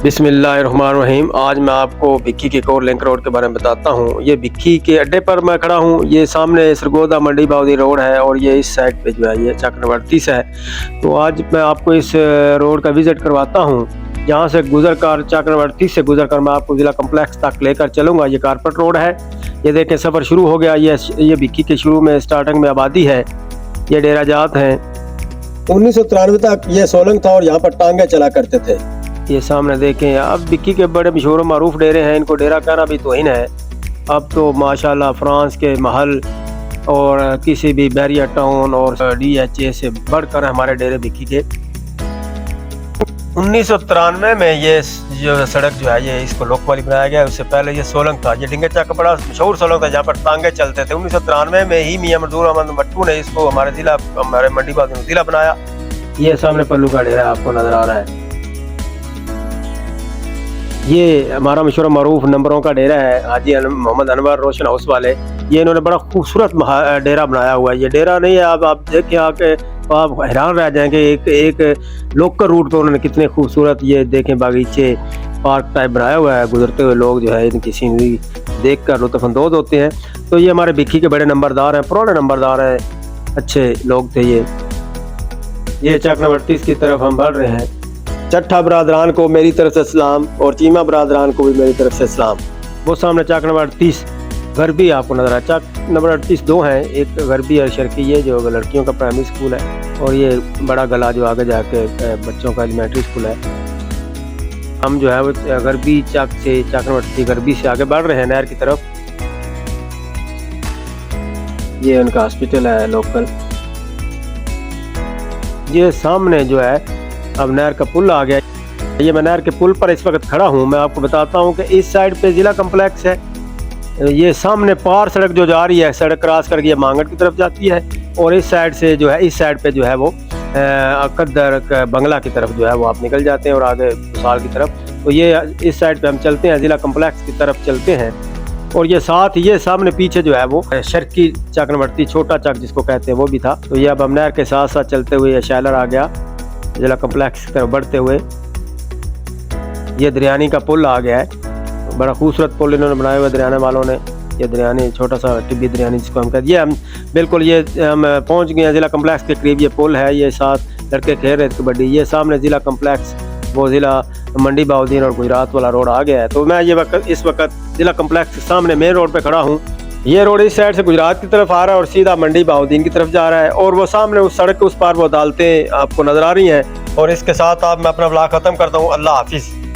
बिस्मिल्लाहिर्रहमानिर्रहीम। आज मैं आपको भिक्की के एक और लिंक रोड के बारे में बताता हूँ। ये भिक्की के अड्डे पर मैं खड़ा हूँ। ये सामने सरगोदा मंडी बाउदी रोड है और ये इस साइड पे जो है ये चक्रवर्ती से है। तो आज मैं आपको इस रोड का विजिट करवाता हूँ। यहाँ से गुजर कर चक्रवर्ती से गुजर कर मैं आपको जिला कम्प्लेक्स तक लेकर चलूँगा। ये कारपेट रोड है। ये देखें सफ़र शुरू हो गया। ये भिक्की के शुरू में स्टार्टिंग में आबादी है। ये डेरा जात हैं। 1993 तक ये सोलंग था और यहाँ पर टांगे चला करते थे। ये सामने देखें, अब भिक्की के बड़े मशहूर मारूफ डेरे हैं। इनको डेरा कहना भी तोहिन है। अब तो माशाल्लाह फ्रांस के महल और किसी भी बैरिया टाउन और DHA से बढ़कर हमारे डेरे भिक्की के। 1993 में ये जो सड़क जो है ये इसको लोक वाली बनाया गया। उससे पहले ये सोलंग था। ये डिंगे चक बड़ा मशहूर सोलंग था जहाँ पर टांगे चलते थे। 1993 में ही मियां मजदूर अहमद भट्टू ने इसको हमारे मंडी बाउदी में जिला बनाया। ये सामने पल्लू का डेरा आपको नजर आ रहा है। ये हमारा मशहूर मरूफ नंबरों का डेरा है। हाजी मोहम्मद अनवर रोशन हाउस वाले। ये इन्होंने बड़ा खूबसूरत डेरा बनाया हुआ है। ये डेरा नहीं है, आप देखें आके आप हैरान रह जाएंगे। एक लोकल रूट पे उन्होंने कितने खूबसूरत ये देखें बागीचे पार्क टाइप बनाया हुआ है। गुजरते हुए लोग जो है इनकी सीनरी देख कर लुत्फ़अंदोज़ होते हैं। तो ये हमारे भिक्की के बड़े नंबरदार हैं, पुराने नंबरदार हैं, अच्छे लोग थे ये चक्रवर्ती की तरफ हम बढ़ रहे हैं। चट्ठा बरादरान को मेरी तरफ से सलाम और चीमा बरादरान को भी मेरी तरफ से सलाम। वो सामने चक नंबर 38 गरबी आपको नजर आ। चक नंबर 38 दो हैं, एक गरबी और शर्की, ये जो लड़कियों का प्राइमरी स्कूल है और ये बड़ा गला जो आगे जाके बच्चों का एलिमेंट्री स्कूल है। हम जो है वो गरबी चक से चक नंबर 38 गरबी से आगे बढ़ रहे हैं नहर की तरफ। ये उनका हॉस्पिटल है लोकल। ये सामने जो है अब नहर का पुल आ गया। ये मैं नहर के पुल पर इस वक्त खड़ा हूँ। मैं आपको बताता हूँ कि इस साइड पे जिला कम्प्लेक्स है। ये सामने पार सड़क जो जा रही है, सड़क क्रॉस करके ये मांगट की तरफ जाती है और इस साइड से जो है इस साइड पे जो है वो कद्दर बंगला की तरफ जो है वो आप निकल जाते हैं और आगे साल की तरफ। तो ये इस साइड पे हम चलते हैं, जिला कम्प्लेक्स की तरफ चलते हैं। और ये साथ ये सामने पीछे जो है वो शर्की चक्रवर्ती छोटा चक जिसको कहते हैं वो भी था। तो ये अब हम नहर के साथ साथ चलते हुए ये शैलर आ गया जिला कम्प्लेक्स की तरफ बढ़ते हुए। ये दरियानी का पुल आ गया है। बड़ा खूबसूरत पुल इन्होंने बनाया हुआ दरियाने वालों ने। ये दरियानी छोटा सा टिब्बी दरियानी जिसको हम कहते हैं। हम बिल्कुल ये हम पहुंच गए हैं जिला कम्प्लेक्स के करीब। ये पुल है, ये साथ लड़के खेल रहे थे कबड्डी। ये सामने जिला कम्प्लेक्स वो जिला मंडी बाउदीन और गुजरात वाला रोड आ गया है। तो मैं इस वक्त जिला कम्प्लेक्स के सामने मेन रोड पर खड़ा हूँ। ये रोड इस साइड से गुजरात की तरफ आ रहा है और सीधा मंडी बाउदीन की तरफ जा रहा है। और वो सामने उस सड़क के उस पार वो अदालतें आपको नजर आ रही हैं। और इसके साथ आप मैं अपना व्लॉग खत्म करता हूँ। अल्लाह हाफिज़।